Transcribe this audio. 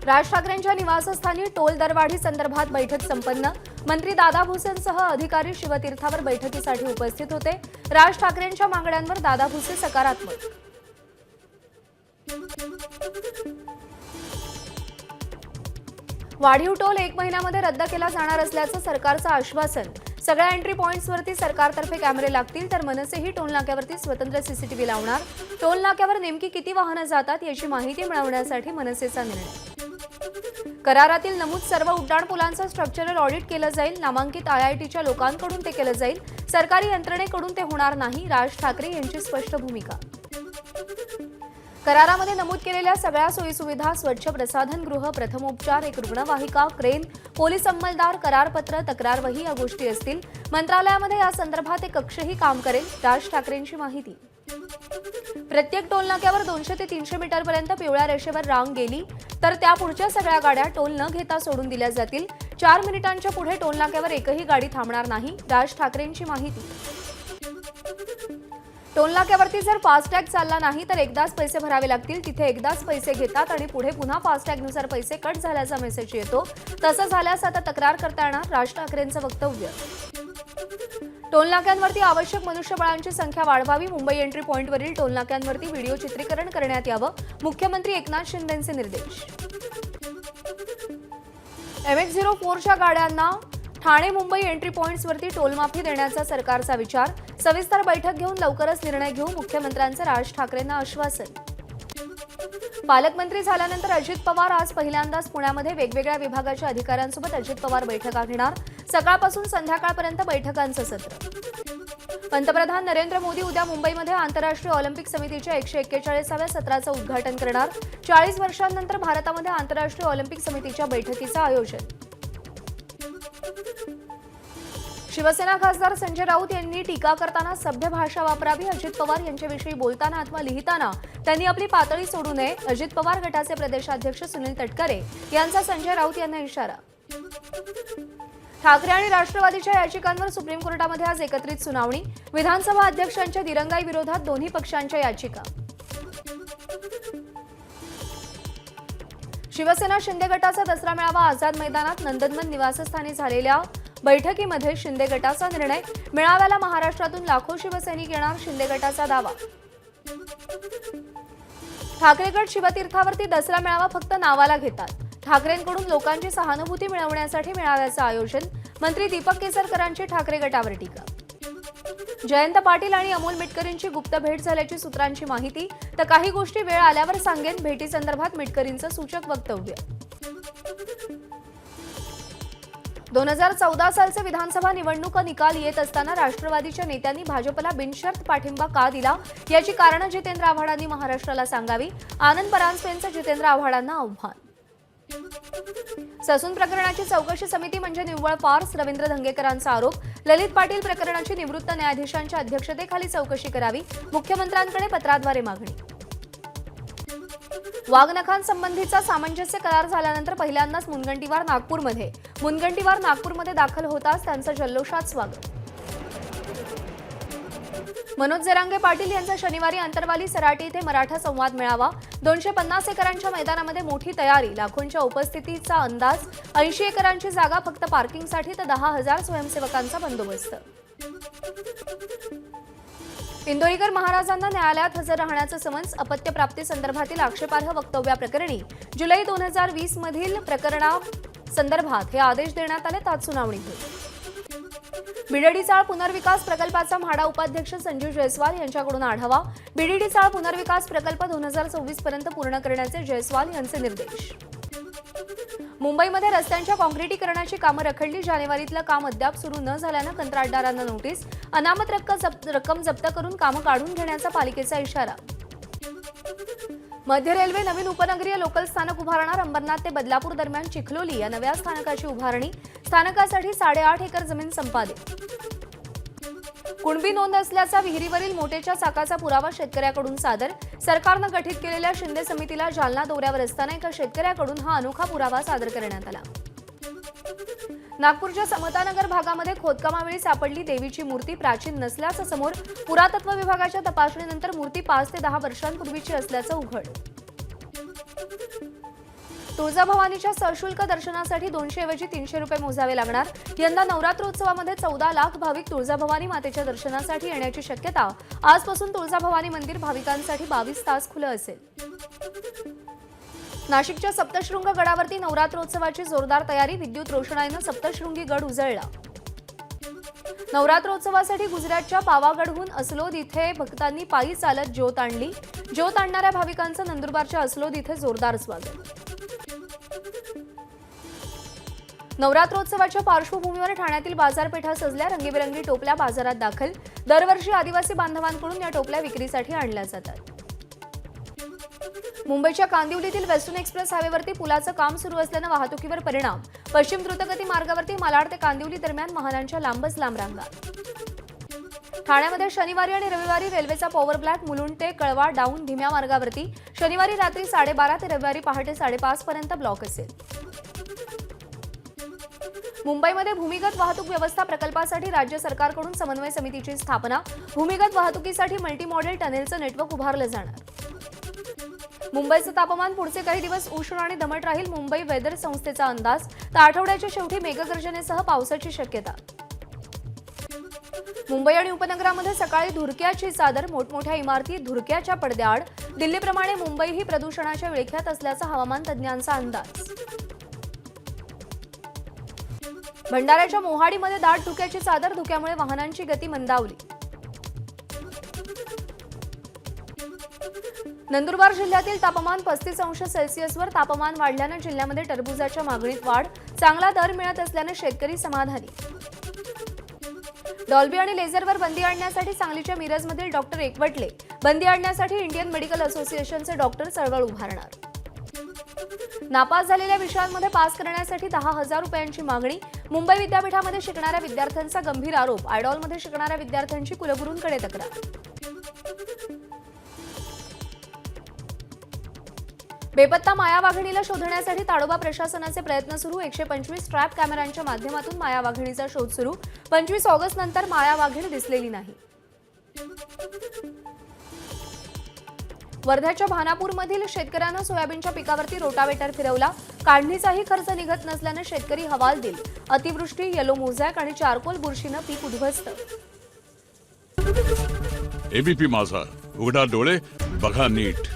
राज ठाकरेंच्या निवासस्थानी टोल दरवाढी संदर्भात बैठक संपन्न। मंत्री दादा भुसेंसह अधिकारी शिवतीर्थावर बैठकीसाठी उपस्थित होते। राज ठाकरेंच्या मागण्यांवर दादा भुसे सकारात्मक। वाढीव टोल 1 महिन्यामध्ये रद्द केला जाणार असल्याचं सरकारचं आश्वासन। सगळ्या एंट्री पॉइंट्सवरती सरकारतर्फे कॅमेरे लागतील, तर मनसेही टोल नाक्यावरती स्वतंत्र सीसीटीव्ही लावणार। टोल नाक्यावर नेमकी किती वाहनं जातात याची माहिती मिळवण्यासाठी मनसेचा निर्णय। करारातील नमूद सर्व उड्डाणपुलांचं स्ट्रक्चरल ऑडिट केलं जाईल। नामांकित आयआयटीच्या लोकांकडून ते केलं जाईल, सरकारी यंत्रणेकडून ते होणार नाही। राज ठाकरे यांची स्पष्ट भूमिका। करारामध्ये नमूद केलेल्या सगळ्या सोयीसुविधा, स्वच्छ प्रसाधनगृह, प्रथमोपचार, एक रुग्णवाहिका, क्रेन, पोलीस अंमलदार, करारपत्र, तक्रारवही या गोष्टी असतील। मंत्रालयामध्ये या संदर्भात एक कक्षही काम करेल। राज ठाकरेंची माहिती। प्रत्येक टोल नाक्यावर 200 ते 300 मीटरपर्यंत पिवळ्या रेषेवर रांग गेली तर त्या पुढच्या सगळ्या गाड्या टोल न घेता सोडून दिल्या जातील। 4 मिनिटांच्या पुढे टोल नाक्यावर एकही गाडी थांबणार नाही। राज ठाकरेंची माहिती। टोल नाक्यावरती जर फास्टॅग चालला नाही तर एकदाच पैसे भरावे लागतील। तिथे एकदाच पैसे घेतात आणि पुढे पुन्हा फास्टॅगनुसार पैसे कट झाल्याचा मेसेज येतो। तसं झाल्यास आता तक्रार करता येणार। राज ठाकरेंचं वक्तव्य। टोल नाक्यांवरती आवश्यक मनुष्यबळांची संख्या वाढवावी। मुंबई एंट्री पॉइंटवरील टोल नाक्यांवरती व्हिडिओ चित्रीकरण करण्यात यावं। मुख्यमंत्री एकनाथ शिंदेंचे निर्देश। MH04च्या गाड्यांना ठाणे मुंबई एंट्री पॉइंट्सवरती टोलमाफी देण्याचा सरकारचा विचार। सविस्तर बैठक घेऊन लवकरच निर्णय घेऊ, मुख्यमंत्र्यांचं राज ठाकरेंना आश्वासन। पालकमंत्री झाल्यानंतर अजित पवार आज पहिल्यांदाच पुण्यामध्ये वेगवेगळ्या विभागाच्या अधिकाऱ्यांसोबत अजित पवार बैठका घेणार। सकाळपासून संध्याकाळपर्यंत बैठकांचं सत्र। पंतप्रधान नरेंद्र मोदी उद्या मुंबईमध्ये आंतरराष्ट्रीय ऑलिम्पिक समितीच्या 141व्या सत्राचं उद्घाटन करणार। 40 वर्षांनंतर भारतामध्ये आंतरराष्ट्रीय ऑलिम्पिक समितीच्या बैठकीचं आयोजन। शिवसेना खासदार संजय राऊत यांनी टीका करताना सभ्य भाषा वापरावी। अजित पवार यांच्याविषयी बोलताना अथवा लिहिताना त्यांनी आपली पातळी सोडू नये। अजित पवार गटाचे प्रदेशाध्यक्ष सुनील तटकरे यांचा संजय राऊत यांना इशारा। ठाकरे आणि राष्ट्रवादीच्या याचिकांवर सुप्रीम कोर्टामध्ये आज एकत्रित सुनावणी। विधानसभा अध्यक्षांच्या दिरंगाई विरोधात दोन्ही पक्षांच्या याचिका। शिवसेना शिंदे गटाचा दसरा मेळावा आझाद मैदानात नंदनवन निवासस्थानी झालेल्या बैठकीमध्ये शिंदे गटाचा निर्णय। मेळाव्याला महाराष्ट्रातून लाखो शिवसैनिक येणार, शिंदे गटाचा दावा। ठाकरे गट शिवतीर्थावरती दसरा मेळावा फक्त नावाला घेतात। ठाकरेंकडून लोकांची सहानुभूती मिळवण्यासाठी मेळाव्याचं आयोजन। मंत्री दीपक केसरकरांची ठाकरे गटावर टीका। जयंत पाटील आणि अमोल मिटकरींची गुप्त भेट झाल्याची सूत्रांची माहिती। तर काही गोष्टी वेळ आल्यावर सांगेन, भेटीसंदर्भात मिटकरींचं सूचक वक्तव्य। 2014 सालचे विधानसभा निवडणूक निकाल येत असताना राष्ट्रवादीच्या नेत्यांनी भाजपला बिनशर्त पाठिंबा का दिला याची कारणं जितेंद्र आव्हाडांनी महाराष्ट्राला सांगावी। आनंद परांजपेंचं जितेंद्र आव्हाडांना आव्हान। ससून प्रकरणाची चौकशी समिती म्हणजे निव्वळ फार्स, रवींद्र धंगेकरांचा आरोप। ललित पाटील प्रकरणाची निवृत्त न्यायाधीशांच्या अध्यक्षतेखाली चौकशी करावी, मुख्यमंत्र्यांकडे पत्राद्वारे मागणी। वाघनखांसंबंधीचा सामंजस्य करार झाल्यानंतर पहिल्यांदाच मुनगंटीवार नागपूरमध्ये दाखल होताच त्यांचं जल्लोषात स्वागत। मनोज जरांगे पाटील यांचा शनिवारी अंतरवाली सराटी येथे मराठा संवाद मेळावा। 250 एकरांच्या मैदानामध्ये मोठी तयारी, लाखोंच्या उपस्थितीचा अंदाज। 80 एकरांची जागा फक्त पार्किंगसाठी तर 10,000 स्वयंसेवकांचा बंदोबस्त। इंदोरीकर महाराजांना न्यायालयात हजर राहण्याचं समन्स। अपत्य प्राप्ती संदर्भातील आक्षेपार्ह वक्तव्याप्रकरणी जुलै 2020 मधील प्रकरणासंदर्भात हे आदेश देण्यात आले। त्यात सुनावणी होईल। बीडीडी चाळ पुनर्विकास प्रकल्पाचा म्हाडा उपाध्यक्ष संजीव जयस्वाल यांच्याकडून आढावा। बीडीडी चाळ पुनर्विकास प्रकल्प 2024 पर्यंत पूर्ण करण्याचे जयस्वाल यांचे निर्देश। मुंबईमध्ये रस्त्यांच्या काँक्रिटीकरणाची कामं रखडली। जानेवारीतलं काम अद्याप सुरू न झाल्यानं कंत्राटदारांना नोटीस। अनामत रक्कम जप्त करून कामं काढून घेण्याचा पालिकेचा इशारा। मध्य रेल्वे नवीन उपनगरीय लोकल स्थानक उभारणार। अंबरनाथ ते बदलापूर दरम्यान चिखलोली या नव्या स्थानकाची उभारणी। स्थानकासाठी 8.5 एकर जमीन संपादित। कुणबी नोंद असल्याचा विहिरीवरील मोटेच्या चाकाचा पुरावा शेतकऱ्याकडून सादर। सरकारनं गठीत केलेल्या शिंदे समितीला जालना दौऱ्यावर असताना एका शेतकऱ्याकडून हा अनोखा पुरावा सादर करण्यात आला। नागपूरच्या समतानगर भागामध्ये खोदकामावेळी सापडली देवीची मूर्ती प्राचीन नसल्याचं समोर। पुरातत्व विभागाच्या तपासणीनंतर मूर्ती 5 ते 10 वर्षांपूर्वीची असल्याचं उघड। तुळजाभवानीच्या सशुल्क दर्शनासाठी 200 ऐवजी 300 रुपये मोजावे लागणार। यंदा नवरात्रोत्सवामध्ये 14 लाख भाविक तुळजाभवानी मातेच्या दर्शनासाठी येण्याची शक्यता। आजपासून तुळजाभवानी मंदिर भाविकांसाठी 22 तास खुलं असेल। नाशिकच्या सप्तशृंग गडावरती नवरात्रोत्सवाची जोरदार तयारी। विद्युत रोषणाईनं सप्तशृंगी गड उजळला। नवरात्रोत्सवासाठी गुजरातच्या पावागढहून अस्लोद इथे भक्तांनी पायी चालत ज्योत आणली। ज्योत आणणाऱ्या भाविकांचं नंदुरबारच्या अस्लोद इथे जोरदार स्वागत। नवरात्रोत्सवाच्या पार्श्वभूमीवर ठाण्यातील बाजारपेठा सजल्या। रंगीबेरंगी टोपल्या बाजारात दाखल। दरवर्षी आदिवासी बांधवांकडून या टोपल्या विक्रीसाठी आणल्या जातात। मुंबईच्या कांदिवलीतील वेस्टर्न एक्सप्रेस हायवेवरती पुलाचं काम सुरू असल्यानं वाहतुकीवर परिणाम। पश्चिम द्रुतगती मार्गावरती मालाड ते कांदिवली दरम्यान वाहनांच्या लांबच लांब रांगा। ठाण्यामध्ये शनिवारी आणि रविवारी रेल्वेचा पॉवर ब्लॅक। मुलुंड ते कळवा डाऊन धीम्या मार्गावरती शनिवारी रात्री 12:30 ते रविवारी पहाटे 5:30 पर्यंत ब्लॉक असेल। मुंबईमध्ये भूमिगत वाहतूक व्यवस्था प्रकल्पासाठी राज्य सरकारकडून समन्वय समितीची स्थापना। भूमिगत वाहतुकीसाठी मल्टी मॉडेल टनेलचं नेटवर्क उभारलं जाणार। मुंबईचं तापमान पुढचे काही दिवस उष्ण आणि दमट राहील। मुंबई वेदर संस्थेचा अंदाज। तर आठवड्याच्या शेवटी मेघगर्जनेसह पावसाची शक्यता। मुंबई आणि उपनगरामध्ये सकाळी धुरक्याची चादर। मोठमोठ्या इमारती धुरक्याच्या पडद्याआड। दिल्लीप्रमाणे मुंबईही प्रदूषणाच्या विळख्यात असल्याचा हवामान तज्ज्ञांचा अंदाज। भंडाऱ्याच्या मोहाडीमध्ये दाट धुक्याची चादर। धुक्यामुळे वाहनांची गती मंदावली। नंदुरबार जिल्ह्यातील तापमान 35 अंश सेल्सिअसवर तापमान वाढल्यानं जिल्ह्यामध्ये टरबूजाच्या मागणीत वाढ। चांगला दर मिळत असल्यानं शेतकरी समाधानी। डॉल्बी आणि लेझरवर बंदी आणण्यासाठी सांगलीच्या मिरजमधील डॉक्टर एकवटले। बंदी आणण्यासाठी इंडियन मेडिकल असोसिएशनचे डॉक्टर चळवळ उभारणार। नापास झालेल्या विषयांमध्ये पास करण्यासाठी 10,000 रुपयांची मागणी। मुंबई विद्यापीठामध्ये शिकणाऱ्या विद्यार्थ्यांचा गंभीर आरोप। आयडॉलमध्ये शिकणाऱ्या विद्यार्थ्यांची कुलगुरूंकडे तक्रार। बेपत्ता माया वाघिणीला शोधण्यासाठी ताडोबा प्रशासनाचे प्रयत्न सुरू। 125 ट्रॅप कॅमेऱ्यांच्या माध्यमातून माया वाघिणीचा शोध सुरू। 25 ऑगस्ट नंतर माया वाघीण दिसलेली नाही। वर्ध्याच्या भानापूरमधील शेतकऱ्यांना सोयाबीनच्या पिकावरती रोटावेटर फिरवला। काढणीचाही खर्च निघत नसल्याने शेतकरी हवालदिल। अतिवृष्टी, येलो मोझॅक आणि चारकोल बुरशीनं पीक उद्ध्वस्त। एबीपी माझा, उघडा डोळे बघा नीट।